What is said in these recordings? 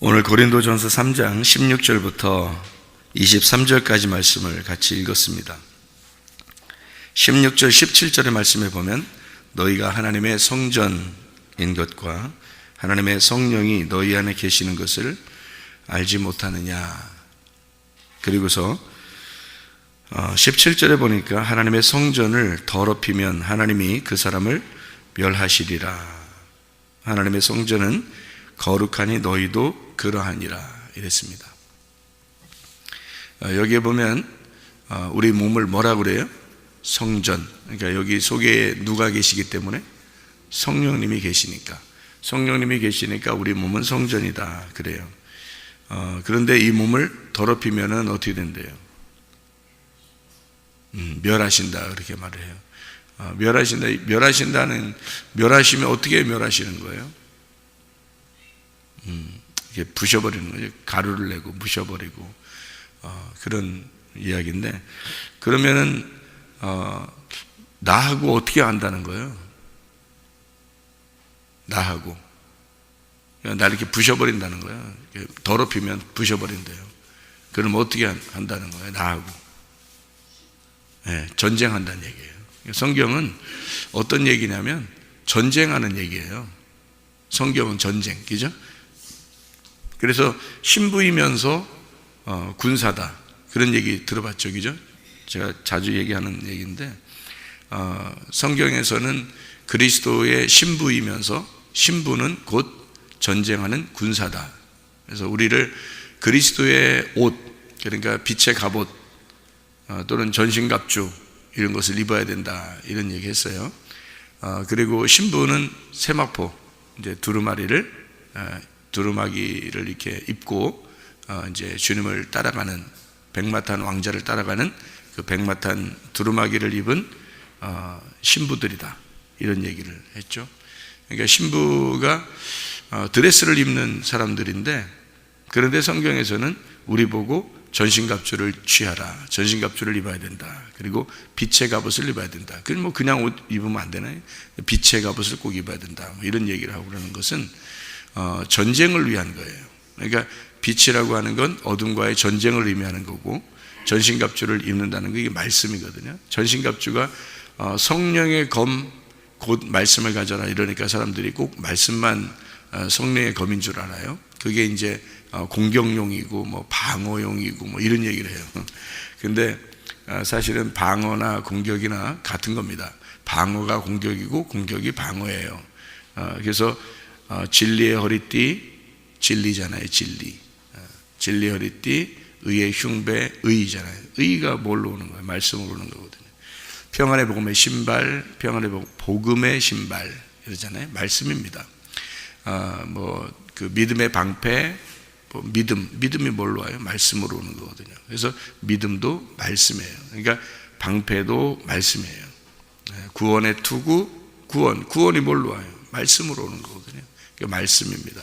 오늘 고린도전서 3장 16절부터 23절까지 말씀을 같이 읽었습니다. 16절 17절의 말씀에 보면 너희가 하나님의 성전인 것과 하나님의 성령이 너희 안에 계시는 것을 알지 못하느냐. 그리고서 17절에 보니까 하나님의 성전을 더럽히면 하나님이 그 사람을 멸하시리라. 하나님의 성전은 거룩하니 너희도 그러하니라 이랬습니다. 여기에 보면 우리 몸을 뭐라 그래요? 성전. 그러니까 여기 속에 누가 계시기 때문에 성령님이 계시니까 우리 몸은 성전이다 그래요. 그런데 이 몸을 더럽히면은 어떻게 된대요? 멸하신다 그렇게 말을 해요. 멸하시면 어떻게 멸하시는 거예요? 이게 부셔버리는 거죠. 가루를 내고 부셔버리고 그런 이야기인데, 그러면은 나하고 어떻게 한다는 거예요? 나하고 나 이렇게 부셔버린다는 거예요. 더럽히면 부셔버린대요. 그럼 어떻게 한다는 거예요? 나하고 전쟁한다는 얘기예요. 성경은 어떤 얘기냐면 전쟁하는 얘기예요. 성경은 전쟁, 그죠? 그래서 신부이면서 군사다 그런 얘기 들어봤죠, 그죠? 제가 자주 얘기하는 얘기인데 성경에서는 그리스도의 신부이면서 신부는 곧 전쟁하는 군사다. 그래서 우리를 그리스도의 옷, 그러니까 빛의 갑옷 또는 전신갑주 이런 것을 입어야 된다 이런 얘기 했어요. 그리고 신부는 세마포, 이제 두루마기를 이렇게 입고 이제 주님을 따라가는 백마탄 왕자를 따라가는 그 백마탄 두루마기를 입은 신부들이다 이런 얘기를 했죠. 그러니까 신부가 드레스를 입는 사람들인데, 그런데 성경에서는 우리 보고 전신갑주를 취하라, 전신갑주를 입어야 된다. 그리고 빛의 갑옷을 입어야 된다. 그냥 옷 입으면 안 되나요? 빛의 갑옷을 꼭 입어야 된다. 이런 얘기를 하고 그러는 것은 전쟁을 위한 거예요. 그러니까 빛이라고 하는 건 어둠과의 전쟁을 의미하는 거고, 전신갑주를 입는다는 게 이게 말씀이거든요. 전신갑주가 성령의 검 곧 말씀을 가져라 이러니까 사람들이 꼭 말씀만 성령의 검인 줄 알아요. 그게 이제 공격용이고 뭐 방어용이고 뭐 이런 얘기를 해요. 근데 사실은 방어나 공격이나 같은 겁니다. 방어가 공격이고 공격이 방어예요. 그래서 진리의 허리띠, 진리잖아요. 진리의 허리띠, 의의 흉배, 의잖아요. 의가 뭘로 오는 거예요? 말씀으로 오는 거거든요. 평안의 복음의 신발, 평안의 복음의 신발 이러잖아요. 말씀입니다. 그 믿음의 방패, 믿음이 뭘로 와요? 말씀으로 오는 거거든요. 그래서 믿음도 말씀이에요. 그러니까 방패도 말씀이에요. 구원의 투구, 구원이 뭘로 와요? 말씀으로 오는 거거든요. 그러니까 말씀입니다.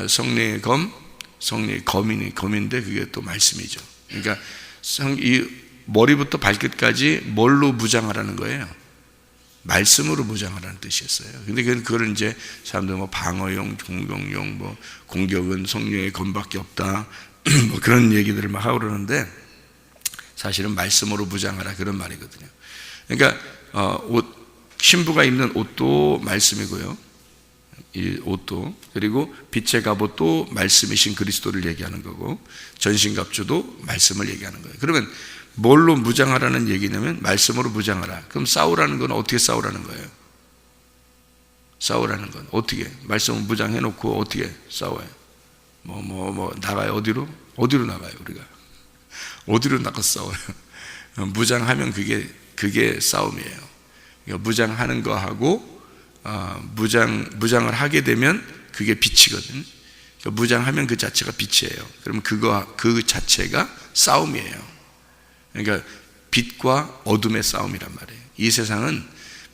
성령의 검, 성령의 검인데 그게 또 말씀이죠. 그러니까 이 머리부터 발끝까지 뭘로 무장하라는 거예요? 말씀으로 무장하라는 뜻이었어요. 근데 그걸 이제 사람들 방어용, 공격용, 공격은 성령의 검밖에 없다 그런 얘기들을 막 하고 그러는데, 사실은 말씀으로 무장하라 그런 말이거든요. 그러니까 신부가 입는 옷도 말씀이고요. 이 옷도, 그리고 빛의 갑옷도 말씀이신 그리스도를 얘기하는 거고, 전신갑주도 말씀을 얘기하는 거예요. 그러면 뭘로 무장하라는 얘기냐면 말씀으로 무장하라. 그럼 싸우라는 건 어떻게 싸우라는 거예요? 싸우라는 건 어떻게? 말씀을 무장해놓고 어떻게 싸워요? 나가요? 어디로 나가요? 우리가 어디로 나가서 싸워요? 무장하면 그게 싸움이에요. 그러니까 무장하는 거하고 무장을 하게 되면 그게 빛이거든요. 그러니까 무장하면 그 자체가 빛이에요. 그러면 그 자체가 싸움이에요. 그러니까 빛과 어둠의 싸움이란 말이에요. 이 세상은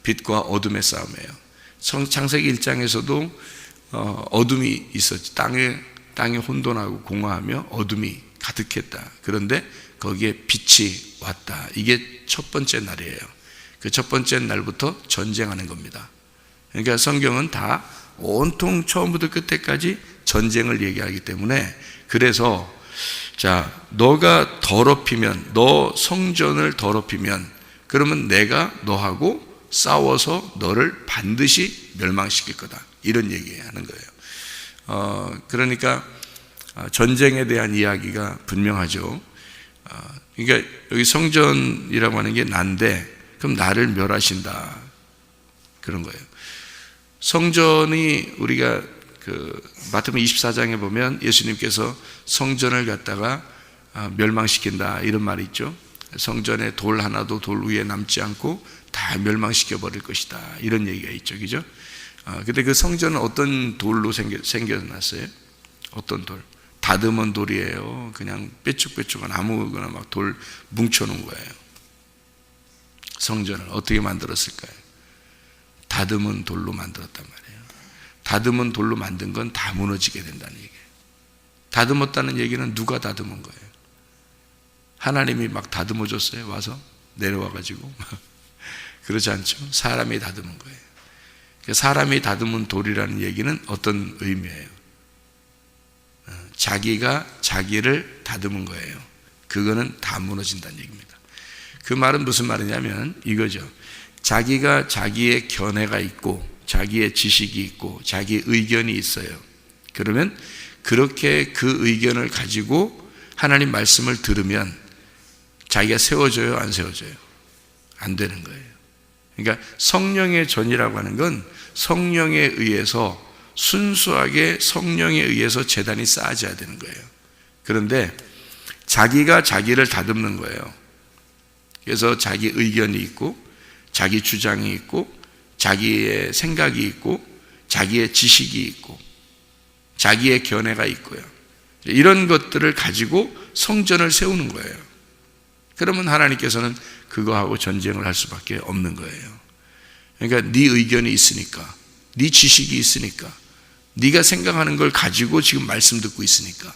빛과 어둠의 싸움이에요. 창세기 1장에서도 어둠이 있었지. 땅이 혼돈하고 공허하며 어둠이 가득했다. 그런데 거기에 빛이 왔다. 이게 첫 번째 날이에요. 그 첫 번째 날부터 전쟁하는 겁니다. 그러니까 성경은 다 온통 처음부터 끝에까지 전쟁을 얘기하기 때문에, 그래서 자, 너가 더럽히면, 너 성전을 더럽히면, 그러면 내가 너하고 싸워서 너를 반드시 멸망시킬 거다, 이런 얘기하는 거예요. 그러니까 전쟁에 대한 이야기가 분명하죠. 그러니까 여기 성전이라고 하는 게 난데, 그럼 나를 멸하신다, 그런 거예요. 성전이 우리가 마태복음 24장에 보면 예수님께서 성전을 갖다가 멸망시킨다, 이런 말이 있죠. 성전에 돌 하나도 돌 위에 남지 않고 다 멸망시켜 버릴 것이다, 이런 얘기가 있죠, 그죠? 근데 그 성전은 어떤 돌로 생겨났어요? 어떤 돌? 다듬은 돌이에요. 그냥 뾰족뾰족한 아무거나 막 돌 뭉쳐놓은 거예요. 성전을 어떻게 만들었을까요? 다듬은 돌로 만들었단 말이에요. 다듬은 돌로 만든 건 다 무너지게 된다는 얘기예요. 다듬었다는 얘기는 누가 다듬은 거예요? 하나님이 막 다듬어 줬어요? 와서 내려와가지고? 그렇지 않죠. 사람이 다듬은 거예요. 사람이 다듬은 돌이라는 얘기는 어떤 의미예요? 자기가 자기를 다듬은 거예요. 그거는 다 무너진다는 얘기입니다. 그 말은 무슨 말이냐면 이거죠. 자기가 자기의 견해가 있고 자기의 지식이 있고 자기 의견이 있어요. 그러면 그렇게 그 의견을 가지고 하나님 말씀을 들으면 자기가 세워져요, 안 세워져요? 안 되는 거예요. 그러니까 성령의 전이라고 하는 건 성령에 의해서, 순수하게 성령에 의해서 제단이 쌓아져야 되는 거예요. 그런데 자기가 자기를 다듬는 거예요. 그래서 자기 의견이 있고 자기 주장이 있고 자기의 생각이 있고 자기의 지식이 있고 자기의 견해가 있고요. 이런 것들을 가지고 성전을 세우는 거예요. 그러면 하나님께서는 그거하고 전쟁을 할 수밖에 없는 거예요. 그러니까 네 의견이 있으니까, 네 지식이 있으니까, 네가 생각하는 걸 가지고 지금 말씀 듣고 있으니까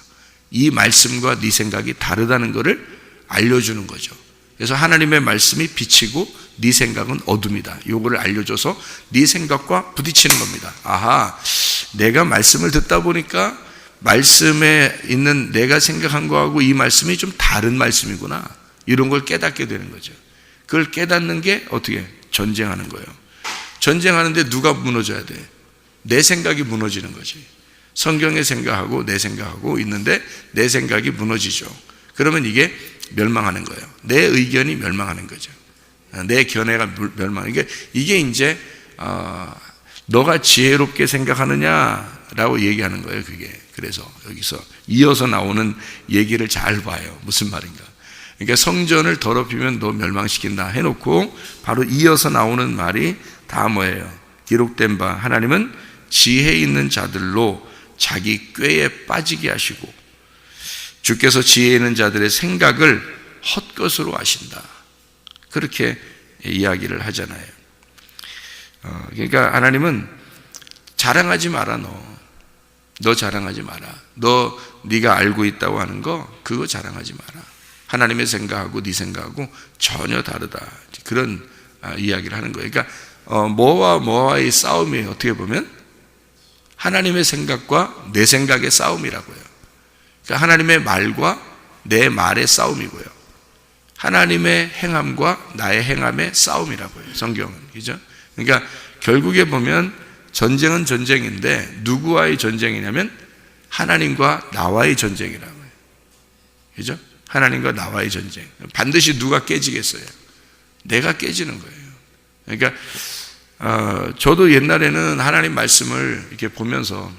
이 말씀과 네 생각이 다르다는 것을 알려주는 거죠. 그래서 하나님의 말씀이 빛이고 네 생각은 어둠이다, 요거를 알려줘서 네 생각과 부딪히는 겁니다. 아하, 내가 말씀을 듣다 보니까 말씀에 있는 내가 생각한 거하고 이 말씀이 좀 다른 말씀이구나, 이런 걸 깨닫게 되는 거죠. 그걸 깨닫는 게 어떻게? 전쟁하는 거예요. 전쟁하는데 누가 무너져야 돼? 내 생각이 무너지는 거지. 성경의 생각하고 내 생각하고 있는데 내 생각이 무너지죠. 그러면 이게 멸망하는 거예요. 내 의견이 멸망하는 거죠. 내 견해가 멸망하는 게, 이게 이제 너가 지혜롭게 생각하느냐라고 얘기하는 거예요, 그게. 그래서 여기서 이어서 나오는 얘기를 잘 봐요. 무슨 말인가? 그러니까 성전을 더럽히면 너 멸망시킨다 해놓고 바로 이어서 나오는 말이 다 뭐예요? 기록된 바 하나님은 지혜 있는 자들로 자기 꾀에 빠지게 하시고 주께서 지혜 있는 자들의 생각을 헛것으로 하신다, 그렇게 이야기를 하잖아요. 그러니까 하나님은 자랑하지 마라, 너 자랑하지 마라. 네가 알고 있다고 하는 거 그거 자랑하지 마라. 하나님의 생각하고 네 생각하고 전혀 다르다, 그런 이야기를 하는 거예요. 그러니까 뭐와의 싸움이에요. 어떻게 보면 하나님의 생각과 내 생각의 싸움이라고요. 그러니까 하나님의 말과 내 말의 싸움이고요, 하나님의 행함과 나의 행함의 싸움이라고요, 성경은. 그죠? 그러니까 결국에 보면 전쟁은 전쟁인데 누구와의 전쟁이냐면 하나님과 나와의 전쟁이라고요. 그죠? 하나님과 나와의 전쟁. 반드시 누가 깨지겠어요? 내가 깨지는 거예요. 그러니까 저도 옛날에는 하나님 말씀을 이렇게 보면서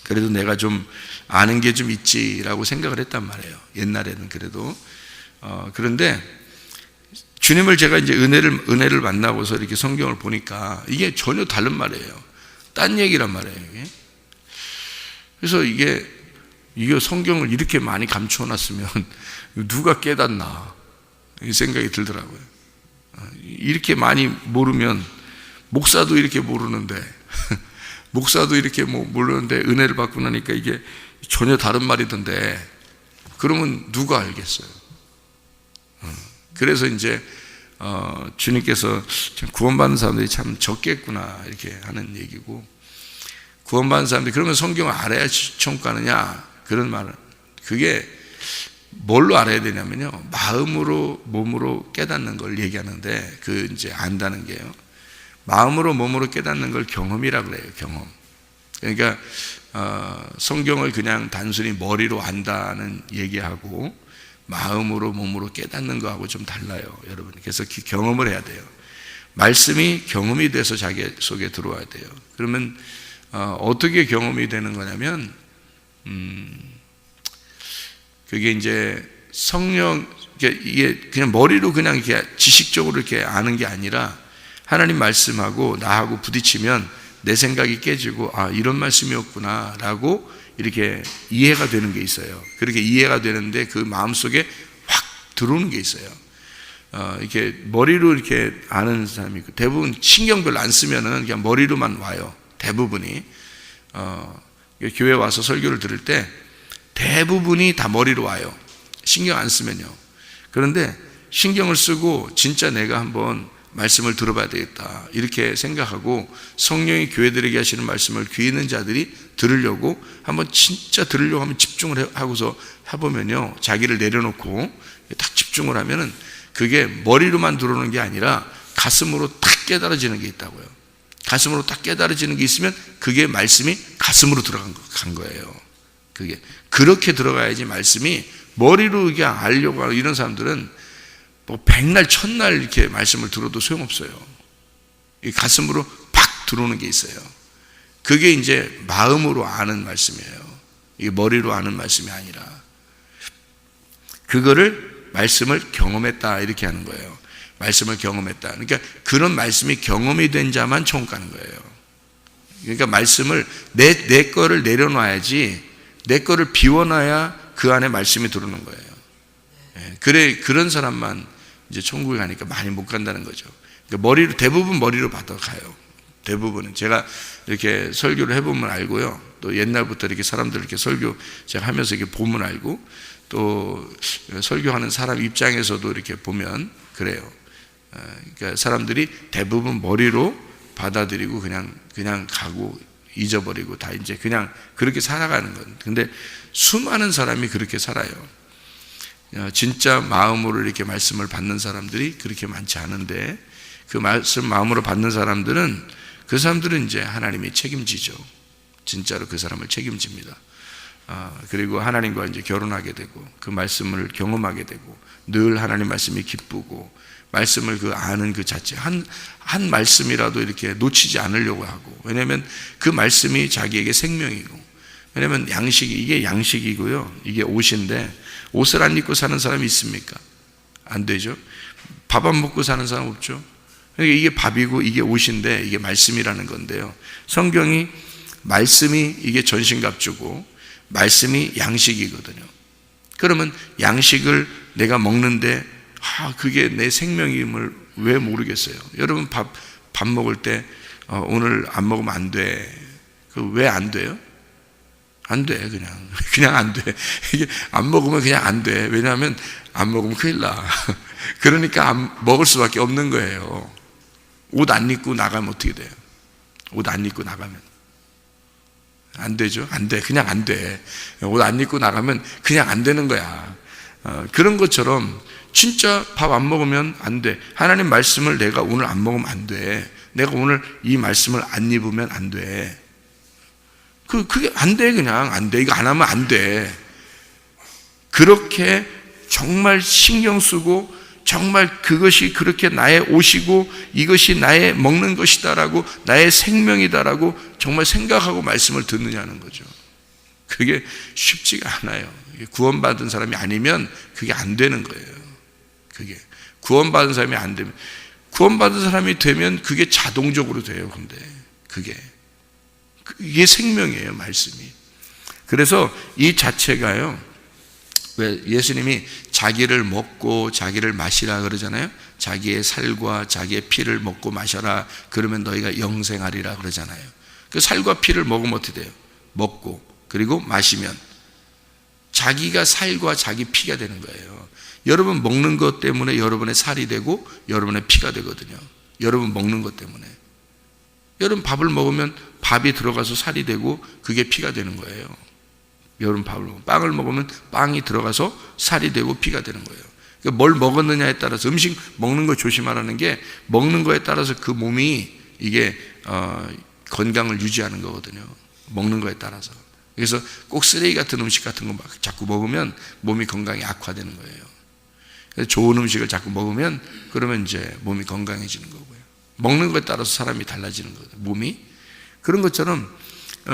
그래도 내가 좀 아는 게 좀 있지라고 생각을 했단 말이에요. 옛날에는 그래도. 그런데 주님을 제가 이제 은혜를 만나고서 이렇게 성경을 보니까 이게 전혀 다른 말이에요. 딴 얘기란 말이에요, 이게. 그래서 이게 성경을 이렇게 많이 감춰놨으면 누가 깨닫나, 이 생각이 들더라고요. 이렇게 많이 모르면, 목사도 이렇게 모르는데 목사도 이렇게 모르는데 은혜를 받고 나니까 이게 전혀 다른 말이던데, 그러면 누가 알겠어요? 그래서 이제 주님께서 구원받는 사람들이 참 적겠구나, 이렇게 하는 얘기고, 구원받은 사람들이 그러면 성경을 알아야 천국 가느냐? 그런 말은, 그게 뭘로 알아야 되냐면요, 마음으로 몸으로 깨닫는 걸 얘기하는데, 그 이제 안다는 게요, 마음으로 몸으로 깨닫는 걸 경험이라 그래요. 경험. 그러니까 성경을 그냥 단순히 머리로 안다는 얘기하고 마음으로 몸으로 깨닫는 거하고 좀 달라요, 여러분. 그래서 경험을 해야 돼요. 말씀이 경험이 돼서 자기 속에 들어와야 돼요. 그러면 어떻게 경험이 되는 거냐면, 그게 이제 성령, 이게 그냥 머리로 그냥 이렇게 지식적으로 이렇게 아는 게 아니라 하나님 말씀하고 나하고 부딪히면 내 생각이 깨지고, 아, 이런 말씀이었구나 라고 이렇게 이해가 되는 게 있어요. 그렇게 이해가 되는데 그 마음속에 확 들어오는 게 있어요. 이렇게 머리로 이렇게 아는 사람이 있고, 대부분 신경별로 안 쓰면은 그냥 머리로만 와요. 대부분이 교회 와서 설교를 들을 때 대부분이 다 머리로 와요. 신경 안 쓰면요. 그런데 신경을 쓰고 진짜 내가 한번 말씀을 들어봐야 되겠다 이렇게 생각하고 성령이 교회들에게 하시는 말씀을 귀 있는 자들이 들으려고 한번 진짜 들으려고 하면 집중을 하고서 해보면요, 자기를 내려놓고 딱 집중을 하면은 그게 머리로만 들어오는 게 아니라 가슴으로 딱 깨달아지는 게 있다고요. 가슴으로 딱 깨달아지는 게 있으면 그게 말씀이 가슴으로 들어간 거예요. 그게 그렇게 들어가야지, 말씀이 머리로 이게 알려고 하는 이런 사람들은 뭐 백날 천날 이렇게 말씀을 들어도 소용없어요. 이 가슴으로 팍 들어오는 게 있어요. 그게 이제 마음으로 아는 말씀이에요. 이게 머리로 아는 말씀이 아니라, 그거를 말씀을 경험했다 이렇게 하는 거예요. 말씀을 경험했다. 그러니까 그런 말씀이 경험이 된 자만 천국 가는 거예요. 그러니까 말씀을 내 거를 내려놔야지, 내 거를 비워놔야 그 안에 말씀이 들어오는 거예요. 그래, 그런 사람만 이제 천국에 가니까 많이 못 간다는 거죠. 그러니까 머리로, 대부분 머리로 받아가요. 대부분은. 제가 이렇게 설교를 해보면 알고요, 또 옛날부터 이렇게 사람들 이렇게 설교 제가 하면서 이렇게 보면 알고, 또 설교하는 사람 입장에서도 이렇게 보면 그래요. 그러니까 사람들이 대부분 머리로 받아들이고 그냥 가고 잊어버리고 다 이제 그냥 그렇게 살아가는 건. 근데 수많은 사람이 그렇게 살아요. 진짜 마음으로 이렇게 말씀을 받는 사람들이 그렇게 많지 않은데, 그 말씀 마음으로 받는 사람들은, 그 사람들은 이제 하나님이 책임지죠. 진짜로 그 사람을 책임집니다. 그리고 하나님과 이제 결혼하게 되고 그 말씀을 경험하게 되고 늘 하나님 말씀이 기쁘고, 말씀을 그 아는 그 자체 한 말씀이라도 이렇게 놓치지 않으려고 하고, 왜냐하면 그 말씀이 자기에게 생명이고, 왜냐하면 이게 양식이고요, 이게 옷인데, 옷을 안 입고 사는 사람이 있습니까? 안 되죠. 밥 안 먹고 사는 사람 없죠. 그러니까 이게 밥이고 이게 옷인데 이게 말씀이라는 건데요, 성경이 말씀이 이게 전신갑주고 말씀이 양식이거든요. 그러면 양식을 내가 먹는데 그게 내 생명임을 왜 모르겠어요? 여러분 밥 먹을 때 오늘 안 먹으면 안 돼. 왜 안 돼요? 안 돼. 그냥 안 돼. 이게 안 먹으면 그냥 안 돼. 왜냐하면 안 먹으면 큰일 나. 그러니까 안 먹을 수밖에 없는 거예요. 옷 안 입고 나가면 어떻게 돼요? 옷 안 입고 나가면 안 되죠. 안 돼. 그냥 안 돼. 옷 안 입고 나가면 그냥 안 되는 거야. 그런 것처럼 진짜 밥 안 먹으면 안 돼. 하나님 말씀을 내가 오늘 안 먹으면 안 돼. 내가 오늘 이 말씀을 안 입으면 안 돼. 그게 안 돼. 그냥 안 돼. 이거 안 하면 안 돼. 그렇게 정말 신경 쓰고, 정말 그것이 그렇게 나의 옷이고 이것이 나의 먹는 것이다라고, 나의 생명이다라고 정말 생각하고 말씀을 듣느냐는 거죠. 그게 쉽지가 않아요. 구원받은 사람이 아니면 그게 안 되는 거예요. 그게 구원받은 사람이 안 되면, 구원받은 사람이 되면 그게 자동적으로 돼요. 근데 이게 생명이에요, 말씀이. 그래서 이 자체가요, 왜 예수님이 자기를 먹고 자기를 마시라 그러잖아요. 자기의 살과 자기의 피를 먹고 마셔라, 그러면 너희가 영생하리라 그러잖아요. 그 살과 피를 먹으면 어떻게 돼요? 먹고 그리고 마시면 자기가 살과 자기 피가 되는 거예요. 여러분 먹는 것 때문에 여러분의 살이 되고 여러분의 피가 되거든요. 여러분 먹는 것 때문에. 여러분 밥을 먹으면 밥이 들어가서 살이 되고 그게 피가 되는 거예요. 여러분 빵을 먹으면 빵이 들어가서 살이 되고 피가 되는 거예요. 그러니까 뭘 먹었느냐에 따라서 음식 먹는 거 조심하라는 게 먹는 거에 따라서 그 몸이 이게 건강을 유지하는 거거든요. 먹는 거에 따라서. 그래서 꼭 쓰레기 같은 음식 같은 거 막 자꾸 먹으면 몸이 건강이 악화되는 거예요. 그래서 좋은 음식을 자꾸 먹으면 그러면 이제 몸이 건강해지는 거고요. 먹는 거에 따라서 사람이 달라지는 거거든요. 몸이. 그런 것처럼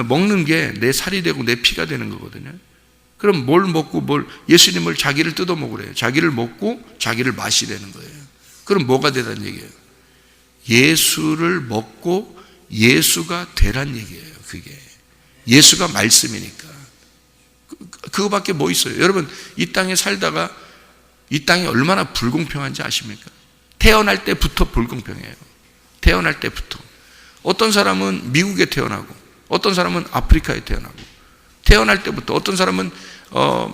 먹는 게 내 살이 되고 내 피가 되는 거거든요. 그럼 뭘 먹고 예수님을 자기를 뜯어 먹으래요. 자기를 먹고 자기를 마시라는 거예요. 그럼 뭐가 되라는 얘기예요? 예수를 먹고 예수가 되란 얘기예요. 그게 예수가 말씀이니까. 그거밖에 뭐 있어요? 여러분 이 땅에 살다가 이 땅이 얼마나 불공평한지 아십니까? 태어날 때부터 불공평해요. 태어날 때부터. 어떤 사람은 미국에 태어나고 어떤 사람은 아프리카에 태어나고 태어날 때부터 어떤 사람은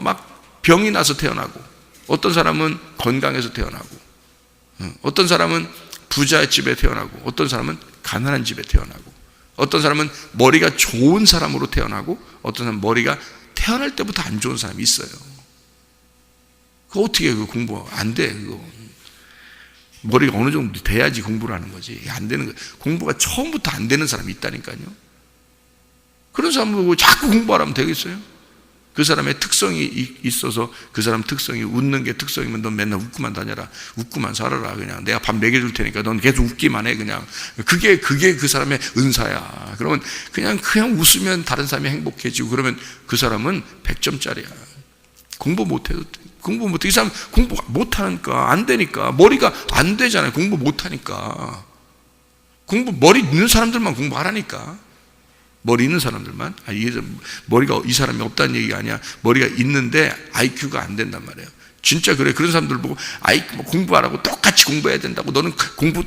막 병이 나서 태어나고 어떤 사람은 건강해서 태어나고 어떤 사람은 부자 집에 태어나고 어떤 사람은 가난한 집에 태어나고 어떤 사람은 머리가 좋은 사람으로 태어나고 어떤 사람은 머리가 태어날 때부터 안 좋은 사람이 있어요. 그거 어떻게 그 공부 안 돼. 그거 머리가 어느 정도 돼야지 공부를 하는 거지. 안 되는 거. 공부가 처음부터 안 되는 사람이 있다니까요. 그런 사람 보고 자꾸 공부하라면 되겠어요? 그 사람의 특성이 있어서 그 사람 특성이 웃는 게 특성이면 넌 맨날 웃고만 다녀라. 웃고만 살아라. 그냥 내가 밥 먹여줄 테니까 넌 계속 웃기만 해. 그냥 그게 그 사람의 은사야. 그러면 그냥 웃으면 다른 사람이 행복해지고 그러면 그 사람은 100점짜리야. 공부 못해도 공부 못해. 이 사람 공부 못하니까 안 되니까 머리가 안 되잖아요. 공부 못하니까. 머리 있는 사람들만 공부하라니까. 머리 있는 사람들만. 머리가 이 사람이 없다는 얘기가 아니야. 머리가 있는데 IQ가 안 된단 말이에요. 진짜 그래. 그런 사람들 보고 공부하라고 똑같이 공부해야 된다고. 너는 공부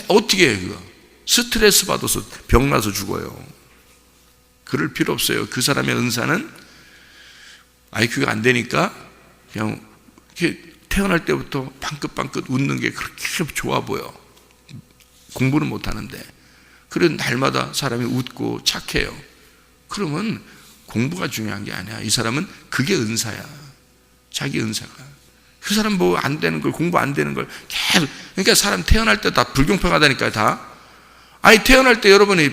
어떻게 해 그거. 스트레스 받아서 병나서 죽어요. 그럴 필요 없어요. 그 사람의 은사는 IQ가 안 되니까 그냥 이렇게 태어날 때부터 방긋방긋 웃는 게 그렇게 좋아 보여. 공부는 못하는데. 그런 날마다 사람이 웃고 착해요. 그러면 공부가 중요한 게 아니야. 이 사람은 그게 은사야. 자기 은사가. 그 사람 뭐 안 되는 걸, 공부 안 되는 걸 계속. 그러니까 사람 태어날 때 다 불공평하다니까요, 다. 아니, 태어날 때 여러분이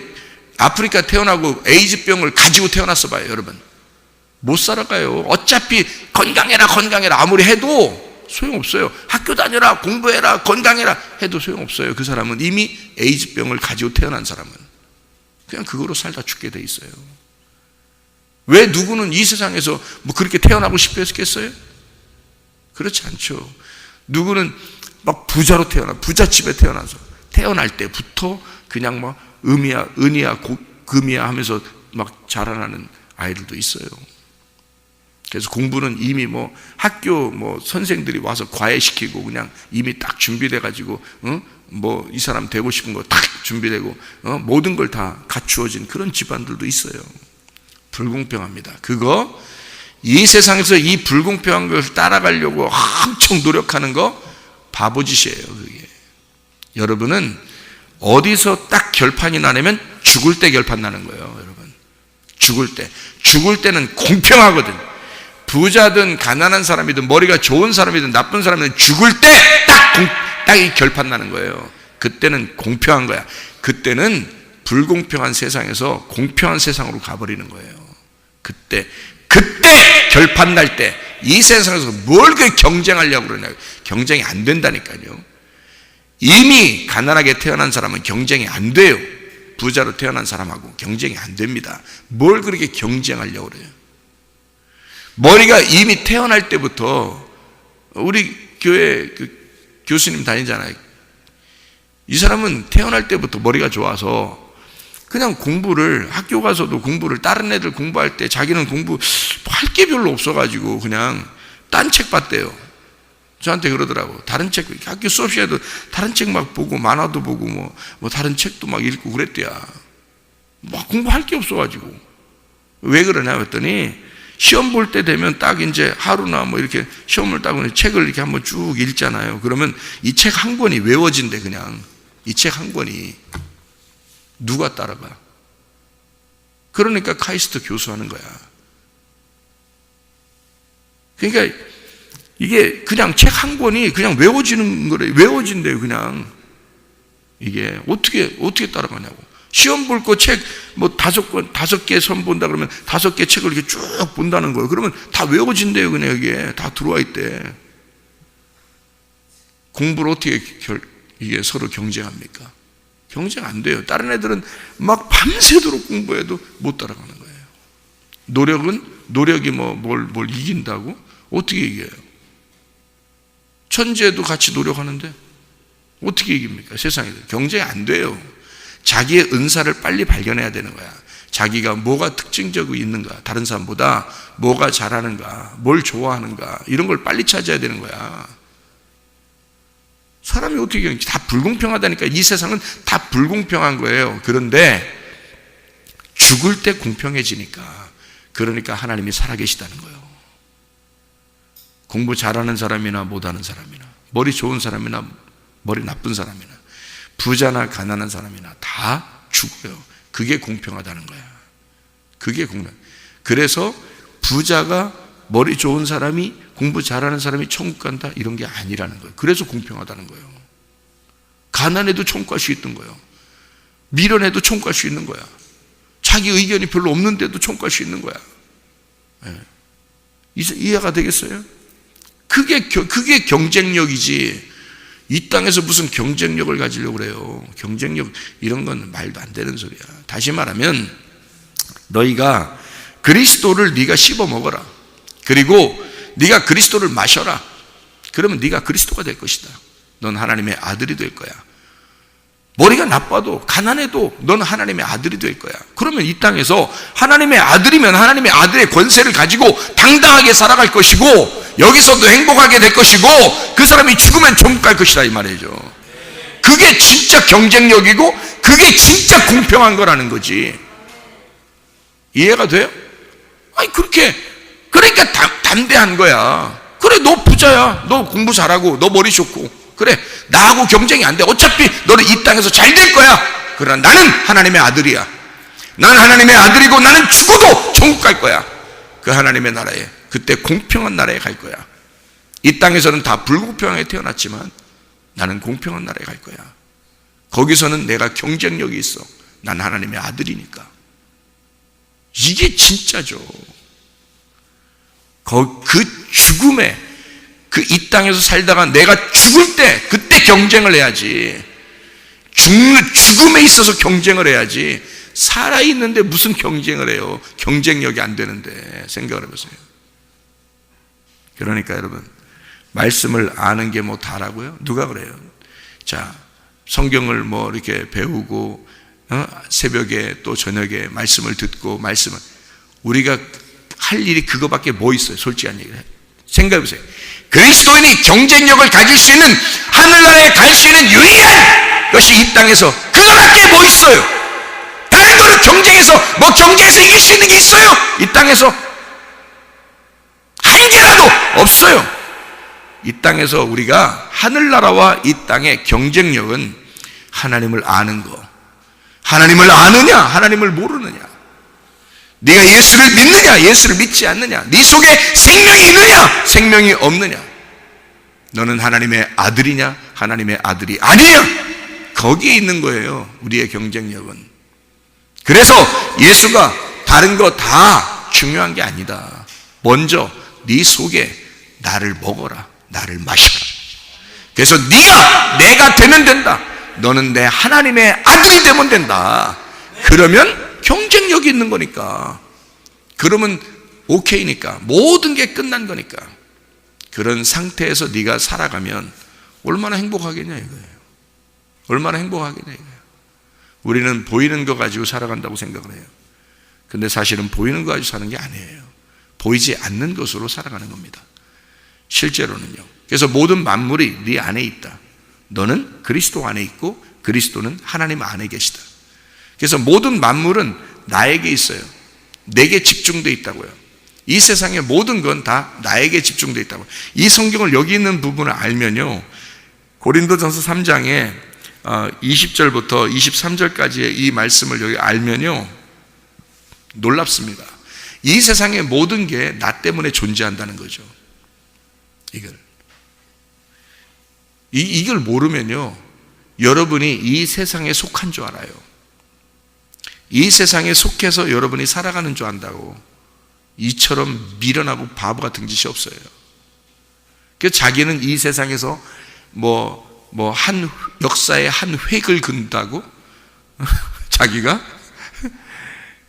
아프리카 태어나고 에이즈병을 가지고 태어났어 봐요, 여러분. 못 살아가요. 어차피 건강해라 아무리 해도 소용없어요. 학교 다녀라, 공부해라, 건강해라 해도 소용없어요. 그 사람은 이미 에이즈병을 가지고 태어난 사람은 그냥 그거로 살다 죽게 돼 있어요. 왜 누구는 이 세상에서 뭐 그렇게 태어나고 싶어 했겠어요? 그렇지 않죠. 누구는 막 부자로 부잣집에 태어나서 태어날 때부터 그냥 막 은이야 금이야 하면서 막 자라나는 아이들도 있어요. 그래서 공부는 이미 학교 선생들이 와서 과외시키고 그냥 이미 딱 준비돼 가지고 이 사람 되고 싶은 거 딱 준비되고 모든 걸 다 갖추어진 그런 집안들도 있어요. 불공평합니다. 그거 이 세상에서 이 불공평한 것을 따라가려고 엄청 노력하는 거 바보짓이에요. 그게. 여러분은 어디서 딱 결판이 나냐면 죽을 때 결판 나는 거예요. 여러분 죽을 때는 공평하거든. 부자든 가난한 사람이든 머리가 좋은 사람이든 나쁜 사람이든 죽을 때 딱 이 결판 나는 거예요. 그때는 공평한 거야. 그때는 불공평한 세상에서 공평한 세상으로 가버리는 거예요. 그때 결판 날 때 이 세상에서 뭘 그렇게 경쟁하려고 그러냐. 경쟁이 안 된다니까요. 이미 가난하게 태어난 사람은 경쟁이 안 돼요. 부자로 태어난 사람하고 경쟁이 안 됩니다. 뭘 그렇게 경쟁하려고 그래요. 머리가 이미 태어날 때부터 우리 교회 교수님 다니잖아요. 이 사람은 태어날 때부터 머리가 좋아서 그냥 공부를 학교 가서도 공부를 다른 애들 공부할 때 자기는 공부할 게 별로 없어가지고 그냥 딴 책 봤대요. 저한테 그러더라고. 다른 책 학교 수업 시간에도 다른 책 막 보고 만화도 보고 뭐 다른 책도 막 읽고 그랬대야. 막 공부할 게 없어가지고. 왜 그러냐 했더니 시험 볼 때 되면 딱 이제 하루나 이렇게 시험을 딱 책을 이렇게 한번 쭉 읽잖아요. 그러면 이 책 한 권이 외워진대. 그냥 이 책 한 권이 누가 따라가? 그러니까 카이스트 교수하는 거야. 그러니까 이게 그냥 책 한 권이 그냥 외워지는 거래. 외워진대요, 그냥. 이게 어떻게 따라가냐고. 시험 볼 거 책 뭐 5개 선 본다 그러면 5개 책을 이렇게 쭉 본다는 거예요. 그러면 다 외워진대요, 그냥 이게. 다 들어와 있대. 공부를 어떻게 이게 서로 경쟁합니까? 경쟁 안 돼요. 다른 애들은 막 밤새도록 공부해도 못 따라가는 거예요. 노력이 뭘 이긴다고? 어떻게 이겨요? 천재도 같이 노력하는데 어떻게 이깁니까? 세상에 경쟁이 안 돼요. 자기의 은사를 빨리 발견해야 되는 거야. 자기가 뭐가 특징적으로 있는가, 다른 사람보다 뭐가 잘하는가, 뭘 좋아하는가, 이런 걸 빨리 찾아야 되는 거야. 사람이 어떻게 경쟁? 다 불공평하다니까. 이 세상은 다 불공평한 거예요. 그런데 죽을 때 공평해지니까, 그러니까 하나님이 살아계시다는 거예요. 공부 잘하는 사람이나 못하는 사람이나, 머리 좋은 사람이나 머리 나쁜 사람이나, 부자나 가난한 사람이나 다 죽어요. 그게 공평하다는 거야. 그게 공평. 그래서 부자가 머리 좋은 사람이, 공부 잘하는 사람이 천국 간다, 이런 게 아니라는 거예요. 그래서 공평하다는 거예요. 가난해도 천국 갈 수 있는 거예요. 미련해도 천국 갈 수 있는 거야. 자기 의견이 별로 없는데도 천국 갈 수 있는 거야. 네. 이해가 되겠어요? 그게 경쟁력이지. 이 땅에서 무슨 경쟁력을 가지려고 그래요. 경쟁력 이런 건 말도 안 되는 소리야. 다시 말하면 너희가 그리스도를 네가 씹어 먹어라. 그리고 네가 그리스도를 마셔라. 그러면 네가 그리스도가 될 것이다. 넌 하나님의 아들이 될 거야. 머리가 나빠도 가난해도 넌 하나님의 아들이 될 거야. 그러면 이 땅에서 하나님의 아들이면 하나님의 아들의 권세를 가지고 당당하게 살아갈 것이고, 여기서도 행복하게 될 것이고, 그 사람이 죽으면 천국 갈 것이다, 이 말이죠. 그게 진짜 경쟁력이고 그게 진짜 공평한 거라는 거지. 이해가 돼요? 아니 그러니까 담대한 거야. 그래, 너 부자야, 너 공부 잘하고 너 머리 좋고, 그래, 나하고 경쟁이 안 돼. 어차피 너는 이 땅에서 잘 될 거야. 그러나 나는 하나님의 아들이야. 나는 하나님의 아들이고 나는 죽어도 천국 갈 거야. 그 하나님의 나라에, 그때 공평한 나라에 갈 거야. 이 땅에서는 다 불공평하게 태어났지만 나는 공평한 나라에 갈 거야. 거기서는 내가 경쟁력이 있어. 난 하나님의 아들이니까. 이게 진짜죠. 그 죽음에, 이 땅에서 살다가 내가 죽을 때, 그때 경쟁을 해야지. 죽음에 있어서 경쟁을 해야지. 살아있는데 무슨 경쟁을 해요? 경쟁력이 안 되는데. 생각을 해보세요. 그러니까 여러분, 말씀을 아는 게 뭐 다라고요? 누가 그래요? 자, 성경을 이렇게 배우고, 새벽에 또 저녁에 말씀을 듣고, 우리가 할 일이 그거밖에 뭐 있어요? 솔직한 얘기를 해요. 생각해보세요. 그리스도인이 경쟁력을 가질 수 있는, 하늘나라에 갈 수 있는 유일한 것이 이 땅에서 그거밖에 뭐 있어요? 다른 거는 경쟁해서 이길 수 있는 게 있어요? 이 땅에서 한 개라도 없어요. 이 땅에서 우리가 하늘나라와 이 땅의 경쟁력은 하나님을 아는 거. 하나님을 아느냐, 하나님을 모르느냐, 네가 예수를 믿느냐, 예수를 믿지 않느냐, 네 속에 생명이 있느냐, 생명이 없느냐, 너는 하나님의 아들이냐, 하나님의 아들이 아니냐, 거기에 있는 거예요, 우리의 경쟁력은. 그래서 예수가 다른 거 다 중요한 게 아니다. 먼저 네 속에 나를 먹어라, 나를 마셔라. 그래서 내가 되면 된다. 너는 내 하나님의 아들이 되면 된다. 그러면 경쟁력이 있는 거니까. 그러면 오케이니까. 모든 게 끝난 거니까. 그런 상태에서 네가 살아가면 얼마나 행복하겠냐 이거예요. 얼마나 행복하겠냐 이거예요. 우리는 보이는 거 가지고 살아간다고 생각을 해요. 근데 사실은 보이는 거 가지고 사는 게 아니에요. 보이지 않는 것으로 살아가는 겁니다. 실제로는요. 그래서 모든 만물이 네 안에 있다. 너는 그리스도 안에 있고 그리스도는 하나님 안에 계시다. 그래서 모든 만물은 나에게 있어요. 내게 집중되어 있다고요. 이 세상의 모든 건 다 나에게 집중되어 있다고요. 이 성경을 여기 있는 부분을 알면요, 고린도전서 3장에 20절부터 23절까지의 이 말씀을 여기 알면요, 놀랍습니다. 이 세상의 모든 게 나 때문에 존재한다는 거죠. 이걸 모르면요, 여러분이 이 세상에 속한 줄 알아요. 이 세상에 속해서 여러분이 살아가는 줄 안다고. 이처럼 미련하고 바보 같은 짓이 없어요. 그래서 자기는 이 세상에서 한 역사의 한 획을 그은다고 자기가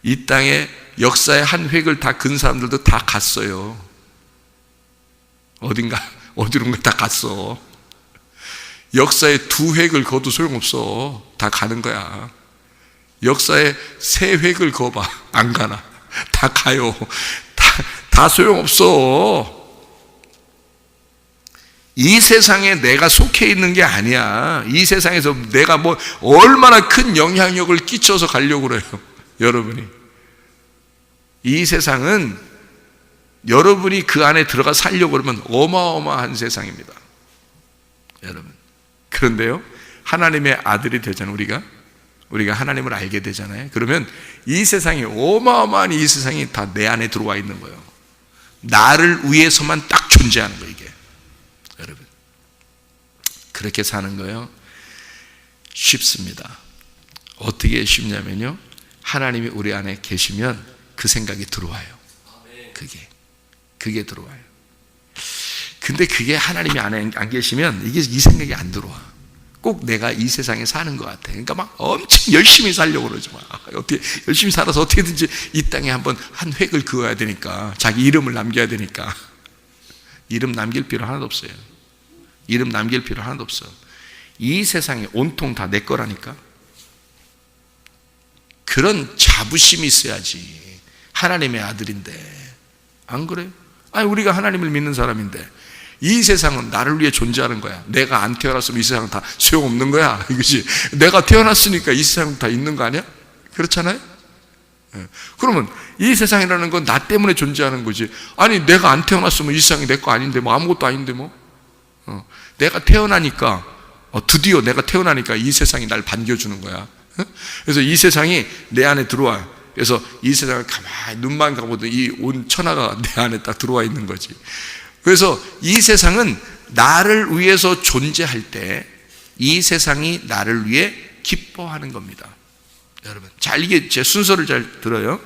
이 땅에 역사의 한 획을 다 근 사람들도 다 갔어요. 어디론가 다 갔어. 역사의 두 획을 그어도 소용없어. 다 가는 거야. 역사의 세 획을 그어봐. 안 가나? 다 가요. 다 소용없어. 이 세상에 내가 속해 있는 게 아니야. 이 세상에서 내가 얼마나 큰 영향력을 끼쳐서 가려고 그래요. 여러분이. 이 세상은 여러분이 그 안에 들어가 살려고 그러면 어마어마한 세상입니다. 여러분. 그런데요, 하나님의 아들이 되잖아요. 우리가 하나님을 알게 되잖아요. 그러면 이 세상이, 어마어마한 이 세상이 다 내 안에 들어와 있는 거예요. 나를 위해서만 딱 존재하는 거예요, 이게. 여러분, 그렇게 사는 거예요. 쉽습니다. 어떻게 쉽냐면요, 하나님이 우리 안에 계시면 그 생각이 들어와요. 그게 들어와요. 근데 그게 하나님이 안에 안 계시면 이 생각이 안 들어와. 꼭 내가 이 세상에 사는 것 같아. 그러니까 막 엄청 열심히 살려고 그러지 마. 어떻게 열심히 살아서 어떻게든지 이 땅에 한 획을 그어야 되니까, 자기 이름을 남겨야 되니까. 이름 남길 필요 하나도 없어요. 이름 남길 필요 하나도 없어. 이 세상이 온통 다 내 거라니까. 그런 자부심이 있어야지. 하나님의 아들인데. 안 그래요? 아니, 우리가 하나님을 믿는 사람인데 이 세상은 나를 위해 존재하는 거야. 내가 안 태어났으면 이 세상은 다 소용없는 거야. 이것이 내가 태어났으니까 이 세상은 다 있는 거 아니야? 그렇잖아요? 그러면 이 세상이라는 건 나 때문에 존재하는 거지. 아니, 내가 안 태어났으면 이 세상이 내 거 아닌데, 아무것도 아닌데 내가 태어나니까, 드디어 내가 태어나니까 이 세상이 날 반겨주는 거야. 그래서 이 세상이 내 안에 들어와. 그래서 이 세상을 가만히 눈만 감아도 이 온 천하가 내 안에 딱 들어와 있는 거지. 그래서 이 세상은 나를 위해서 존재할 때 이 세상이 나를 위해 기뻐하는 겁니다. 여러분, 이게 제 순서를 잘 들어요.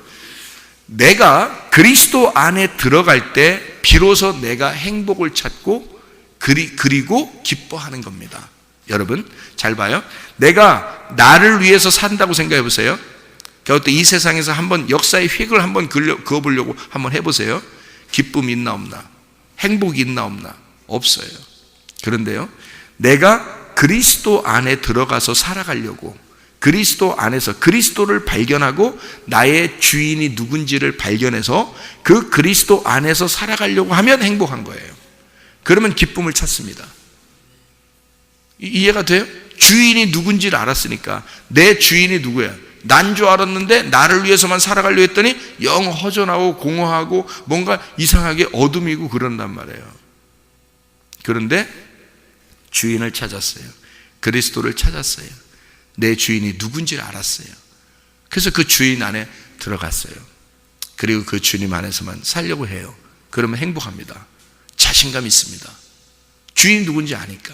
내가 그리스도 안에 들어갈 때 비로소 내가 행복을 찾고 그리고 기뻐하는 겁니다. 여러분, 잘 봐요. 내가 나를 위해서 산다고 생각해 보세요. 그것도 이 세상에서 한번 역사의 획을 한번 그어보려고 한번 해보세요. 기쁨이 있나 없나? 행복이 있나 없나? 없어요. 그런데요, 내가 그리스도 안에 들어가서 살아가려고, 그리스도 안에서 그리스도를 발견하고 나의 주인이 누군지를 발견해서 그 그리스도 안에서 살아가려고 하면 행복한 거예요. 그러면 기쁨을 찾습니다. 이해가 돼요? 주인이 누군지를 알았으니까. 내 주인이 누구야? 난 줄 알았는데 나를 위해서만 살아가려고 했더니 영 허전하고 공허하고 뭔가 이상하게 어둠이고 그런단 말이에요. 그런데 주인을 찾았어요. 그리스도를 찾았어요. 내 주인이 누군지를 알았어요. 그래서 그 주인 안에 들어갔어요. 그리고 그 주님 안에서만 살려고 해요. 그러면 행복합니다. 자신감 있습니다. 주인이 누군지 아니까.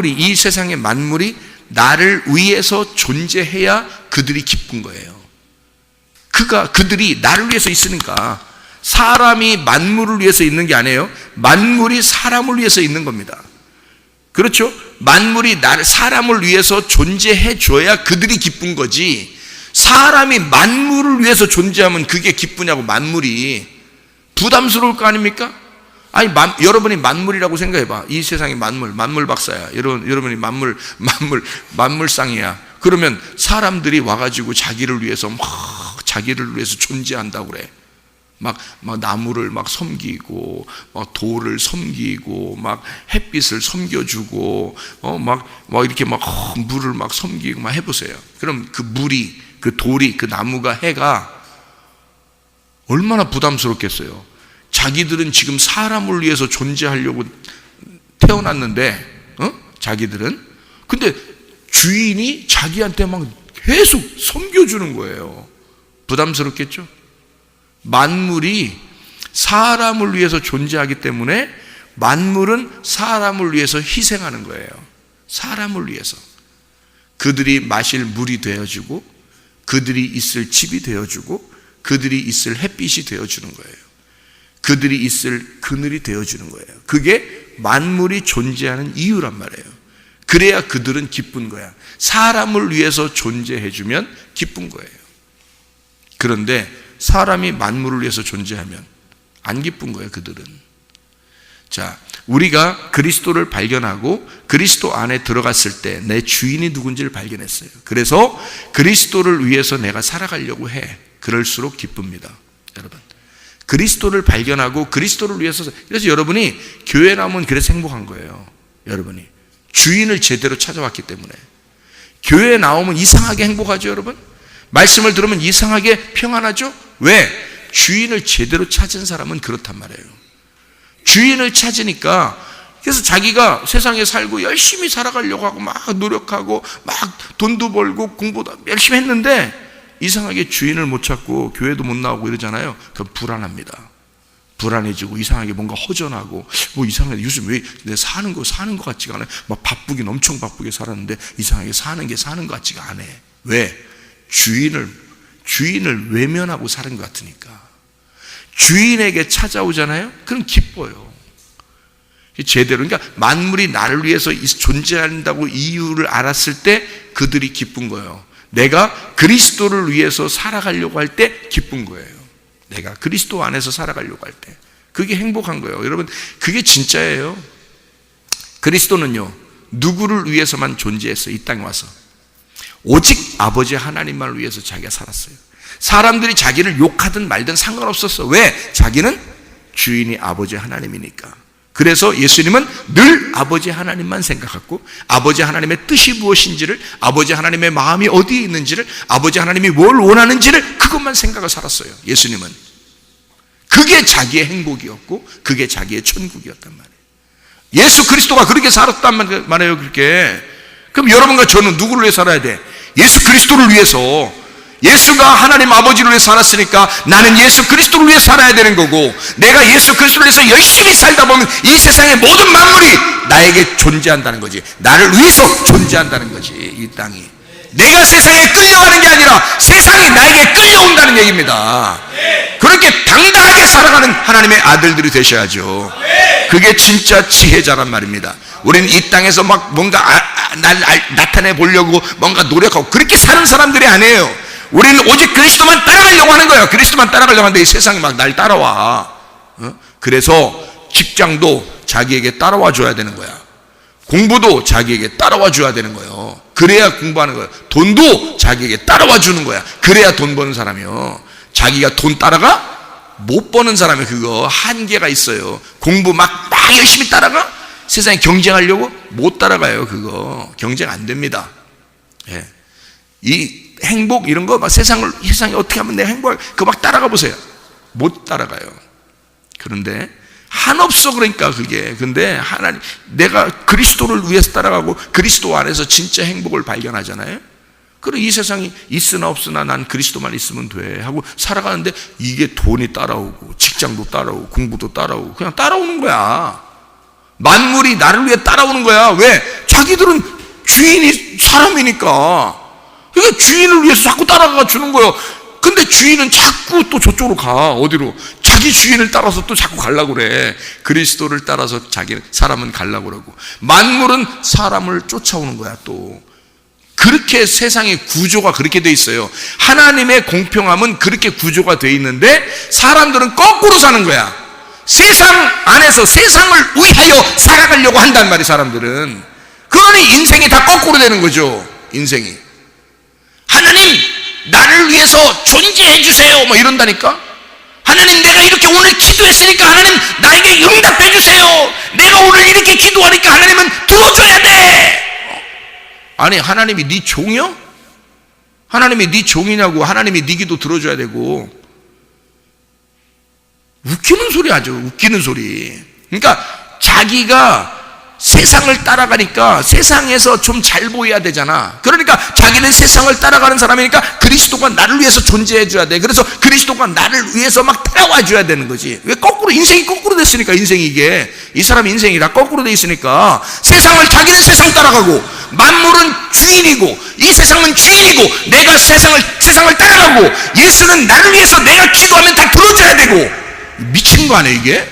이 세상의 만물이 나를 위해서 존재해야 그들이 기쁜 거예요. 그들이 나를 위해서 있으니까. 사람이 만물을 위해서 있는 게 아니에요. 만물이 사람을 위해서 있는 겁니다. 그렇죠? 만물이 사람을 위해서 존재해 줘야 그들이 기쁜 거지. 사람이 만물을 위해서 존재하면 그게 기쁘냐고. 만물이 부담스러울 거 아닙니까? 아니, 여러분이 만물이라고 생각해봐. 이 세상이 만물 박사야. 여러분이 만물상이야. 그러면 사람들이 와가지고 자기를 위해서 존재한다고 그래. 막 나무를 막 섬기고, 막 돌을 섬기고, 막 햇빛을 섬겨주고, 이렇게 물을 막 섬기고 막 해보세요. 그럼 그 물이, 그 돌이, 그 나무가, 해가 얼마나 부담스럽겠어요. 자기들은 지금 사람을 위해서 존재하려고 태어났는데, 자기들은. 근데 주인이 자기한테 막 계속 섬겨주는 거예요. 부담스럽겠죠? 만물이 사람을 위해서 존재하기 때문에 만물은 사람을 위해서 희생하는 거예요. 사람을 위해서. 그들이 마실 물이 되어주고, 그들이 있을 집이 되어주고, 그들이 있을 햇빛이 되어주는 거예요. 그들이 있을 그늘이 되어주는 거예요. 그게 만물이 존재하는 이유란 말이에요. 그래야 그들은 기쁜 거야. 사람을 위해서 존재해주면 기쁜 거예요. 그런데 사람이 만물을 위해서 존재하면 안 기쁜 거예요, 그들은. 자, 우리가 그리스도를 발견하고 그리스도 안에 들어갔을 때 내 주인이 누군지를 발견했어요. 그래서 그리스도를 위해서 내가 살아가려고 해. 그럴수록 기쁩니다, 여러분. 그리스도를 발견하고 그리스도를 위해서. 그래서 여러분이 교회 나오면 그래서 행복한 거예요. 여러분이 주인을 제대로 찾아왔기 때문에. 교회에 나오면 이상하게 행복하죠, 여러분? 말씀을 들으면 이상하게 평안하죠? 왜? 주인을 제대로 찾은 사람은 그렇단 말이에요. 주인을 찾으니까, 그래서 자기가 세상에 살고 열심히 살아가려고 하고 막 노력하고 막 돈도 벌고 공부도 열심히 했는데 이상하게 주인을 못 찾고 교회도 못 나오고 이러잖아요. 그럼 불안합니다. 불안해지고 이상하게 뭔가 허전하고, 뭐 이상하게 요즘 왜 내 사는 거 같지가 않아요. 막 바쁘긴 엄청 바쁘게 살았는데 이상하게 사는 것 같지가 않아. 왜? 주인을 외면하고 사는 것 같으니까. 주인에게 찾아오잖아요. 그럼 기뻐요. 제대로. 그러니까 만물이 나를 위해서 존재한다고 이유를 알았을 때 그들이 기쁜 거예요. 내가 그리스도를 위해서 살아가려고 할 때 기쁜 거예요. 내가 그리스도 안에서 살아가려고 할 때. 그게 행복한 거예요. 여러분, 그게 진짜예요. 그리스도는요, 누구를 위해서만 존재했어요? 이 땅에 와서. 오직 아버지 하나님만을 위해서 자기가 살았어요. 사람들이 자기를 욕하든 말든 상관없었어. 왜? 자기는 주인이 아버지 하나님이니까. 그래서 예수님은 늘 아버지 하나님만 생각했고, 아버지 하나님의 뜻이 무엇인지를, 아버지 하나님의 마음이 어디에 있는지를, 아버지 하나님이 뭘 원하는지를 그것만 생각을 살았어요. 예수님은. 그게 자기의 행복이었고 그게 자기의 천국이었단 말이에요. 예수 그리스도가 그렇게 살았단 말이에요. 그렇게. 그럼 여러분과 저는 누구를 위해 살아야 돼? 예수 그리스도를 위해서. 예수가 하나님 아버지를 위해 살았으니까 나는 예수 그리스도를 위해 살아야 되는 거고, 내가 예수 그리스도를 위해서 열심히 살다 보면 이 세상의 모든 만물이 나에게 존재한다는 거지. 나를 위해서 존재한다는 거지. 이 땅이. 내가 세상에 끌려가는 게 아니라 세상이 나에게 끌려온다는 얘기입니다. 그렇게 당당하게 살아가는 하나님의 아들들이 되셔야죠. 그게 진짜 지혜자란 말입니다. 우리는 이 땅에서 막 뭔가 나타내 보려고 뭔가 노력하고 그렇게 사는 사람들이 아니에요. 우리는 오직 그리스도만 따라가려고 하는 거예요. 그리스도만 따라가려고 하는데 이 세상이 막 날 따라와. 그래서 직장도 자기에게 따라와 줘야 되는 거야. 공부도 자기에게 따라와 줘야 되는 거예요. 그래야 공부하는 거예요. 돈도 자기에게 따라와 주는 거야. 그래야 돈 버는 사람이요. 자기가 돈 따라가? 못 버는 사람이 그거 한계가 있어요. 공부 막 열심히 따라가? 세상에 경쟁하려고? 못 따라가요. 그거 경쟁 안 됩니다. 예. 이 행복 이런 거 막 세상에 어떻게 하면 내가 행복할, 그거 막 따라가 보세요. 못 따라가요. 그런데 한없어. 그러니까 그게. 근데 하나님, 내가 그리스도를 위해서 따라가고 그리스도 안에서 진짜 행복을 발견하잖아요. 그리고 이 세상이 있으나 없으나 난 그리스도만 있으면 돼 하고 살아가는데 이게 돈이 따라오고 직장도 따라오고 공부도 따라오고 그냥 따라오는 거야. 만물이 나를 위해 따라오는 거야. 왜? 자기들은 주인이 사람이니까. 그러니까 주인을 위해서 자꾸 따라가 주는 거예요. 근데 주인은 자꾸 또 저쪽으로 가. 어디로? 자기 주인을 따라서 또 자꾸 가려고 그래. 그리스도를 따라서 자기 사람은 가려고 그러고, 만물은 사람을 쫓아오는 거야. 또 그렇게 세상의 구조가 그렇게 돼 있어요. 하나님의 공평함은 그렇게 구조가 돼 있는데 사람들은 거꾸로 사는 거야. 세상 안에서 세상을 위하여 살아가려고 한단 말이에요. 사람들은. 그러니 인생이 다 거꾸로 되는 거죠. 인생이. 하나님 나를 위해서 존재해 주세요 뭐 이런다니까. 하나님 내가 이렇게 오늘 기도했으니까 하나님 나에게 응답해 주세요. 내가 오늘 이렇게 기도하니까 하나님은 들어줘야 돼. 아니 하나님이 네 종이요? 하나님이 네 종이냐고. 하나님이 네 기도 들어줘야 되고. 웃기는 소리 하죠. 웃기는 소리. 그러니까 자기가 세상을 따라가니까 세상에서 좀 잘 보여야 되잖아. 그러니까 자기는 세상을 따라가는 사람이니까 그리스도가 나를 위해서 존재해 줘야 돼. 그래서 그리스도가 나를 위해서 막 따라와 줘야 되는 거지. 왜 거꾸로, 인생이 거꾸로 됐으니까. 인생이 이게 이 사람 인생이 다 거꾸로 돼 있으니까 세상을, 자기는 세상 따라가고 만물은 주인이고 이 세상은 주인이고 내가 세상을 따라가고 예수는 나를 위해서 내가 기도하면 다 들어줘야 되고. 미친 거 아니에요 이게?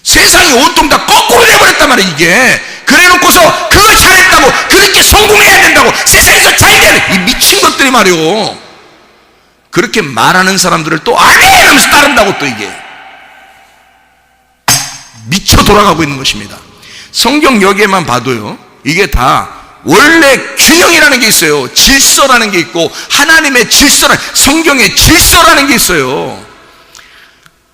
세상이 온통 다 거꾸로 돼버렸단 말이에요 이게. 그래놓고서 그거 잘했다고, 그렇게 성공해야 된다고, 세상에서 잘 돼야 돼. 이 미친 것들이 말이요. 그렇게 말하는 사람들을 또 아멘 하면서 따른다고. 또 이게 미쳐 돌아가고 있는 것입니다. 성경 여기에만 봐도요, 이게 다 원래 균형이라는 게 있어요. 질서라는 게 있고 하나님의 질서라는, 성경의 질서라는 게 있어요.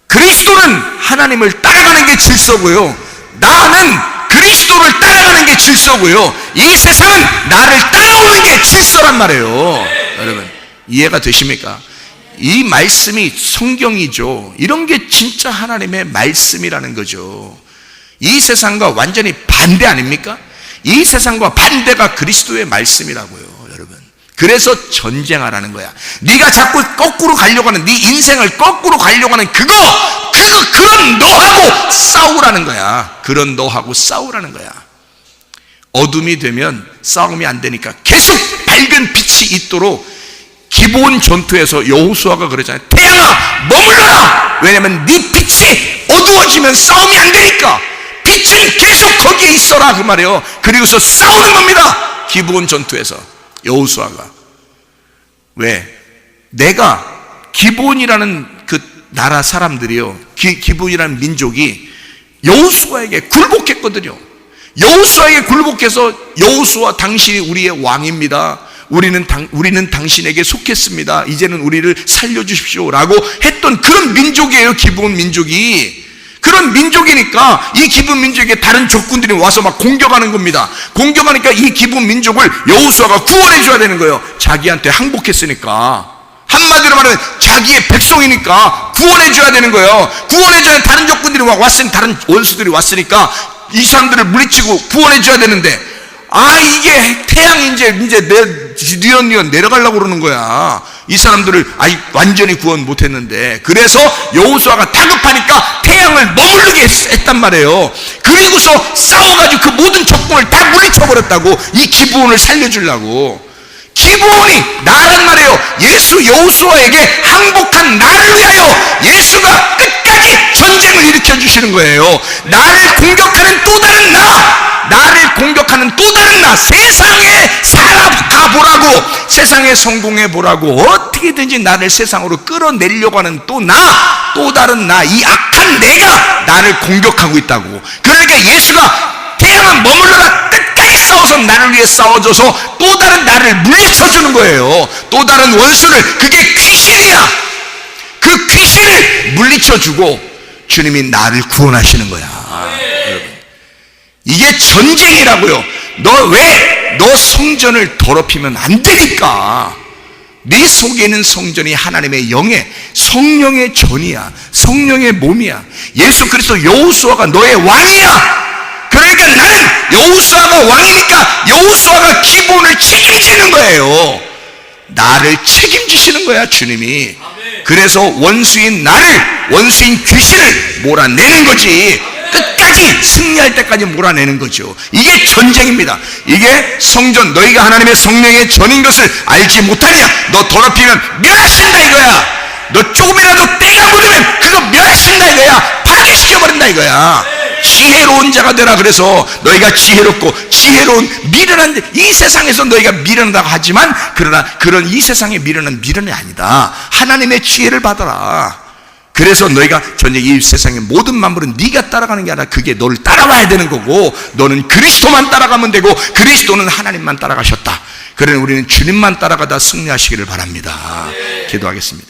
그리스도는 하나님을 따라가는 게 질서고요, 나는 그리스도를 따라가는 게 질서고요, 이 세상은 나를 따라오는 게 질서란 말이에요. 여러분 이해가 되십니까? 이 말씀이 성경이죠. 이런 게 진짜 하나님의 말씀이라는 거죠. 이 세상과 완전히 반대 아닙니까? 이 세상과 반대가 그리스도의 말씀이라고요, 여러분. 그래서 전쟁하라는 거야. 네가 자꾸 거꾸로 가려고 하는, 네 인생을 거꾸로 가려고 하는 그런 너하고 싸우라는 거야. 그런 너하고 싸우라는 거야. 어둠이 되면 싸움이 안 되니까 계속 밝은 빛이 있도록 기본 전투에서 여호수아가 그러잖아요. 태양아 머물러라. 왜냐면 네 빛이 어두워지면 싸움이 안 되니까 빛은 계속 거기에 있어라 그 말이에요. 그리고서 싸우는 겁니다. 기본 전투에서 여호수아가. 왜? 내가 기본이라는 그 나라 사람들이요, 기본이라는 민족이 여호수아에게 굴복했거든요. 여호수아에게 굴복해서 여호수아 당신이 우리의 왕입니다. 우리는 당신에게 속했습니다. 이제는 우리를 살려주십시오 라고 했던 그런 민족이에요. 기본 민족이. 그런 민족이니까 이 기본 민족에게 다른 적군들이 와서 막 공격하는 겁니다. 공격하니까 이 기본 민족을 여호수아가 구원해 줘야 되는 거예요. 자기한테 항복했으니까. 한마디로 말하면 자기의 백성이니까 구원해 줘야 되는 거예요. 구원해 줘야, 다른 적군들이 막 왔으니, 다른 원수들이 왔으니까 이 사람들을 물리치고 구원해 줘야 되는데, 이게 태양이 이제 뉘엿뉘엿 내려가려고 그러는 거야. 이 사람들을 완전히 구원 못했는데. 그래서 여호수아가 다급하니까 태양을 머무르게 했단 말이에요. 그리고서 싸워가지고 그 모든 적군을 다 물리쳐버렸다고. 이 기브온을 살려주려고. 기브온이 나란 말이에요. 예수 여호수아에게 항복한 나를 위하여 예수가 끝까지 전쟁을 일으켜 주시는 거예요. 나를 공격하는 또 다른 나를 공격하는 또 다른 세상에 살아가 보라고, 세상에 성공해 보라고, 어떻게든지 나를 세상으로 끌어내려고 하는 또 다른 이 악한 내가 나를 공격하고 있다고. 그러니까 예수가 태양은 머물러라, 끝까지 싸워서 나를 위해 싸워줘서 또 다른 나를 물리쳐주는 거예요. 또 다른 원수를, 그게 귀신이야. 그 귀신을 물리쳐주고 주님이 나를 구원하시는 거야. 여러분, 이게 전쟁이라고요. 너 성전을 더럽히면 안 되니까. 네 속에 있는 성전이 하나님의 영의, 성령의 전이야. 성령의 몸이야. 예수 그리스도 여호수아가 너의 왕이야. 그러니까 나는 여호수아가 왕이니까 여호수아가 기본을 책임지는 거예요. 나를 책임지시는 거야, 주님이. 그래서 원수인 귀신을 몰아내는 거지. 끝까지 승리할 때까지 몰아내는 거죠. 이게 전쟁입니다. 이게 성전, 너희가 하나님의 성령의 전인 것을 알지 못하냐? 너 더럽히면 멸하신다 이거야. 너 조금이라도 때가 묻으면 그거 멸하신다 이거야. 파괴시켜버린다 이거야. 지혜로운 자가 되라. 그래서 너희가 지혜롭고 지혜로운 미련한, 이 세상에서 너희가 미련하다고 하지만 그러나 그런 이 세상의 미련은 미련이 아니다. 하나님의 지혜를 받아라. 그래서 너희가 전쟁, 이 세상의 모든 만물은 네가 따라가는 게 아니라 그게 너를 따라와야 되는 거고, 너는 그리스도만 따라가면 되고 그리스도는 하나님만 따라가셨다. 그러니 우리는 주님만 따라가다 승리하시기를 바랍니다. 기도하겠습니다.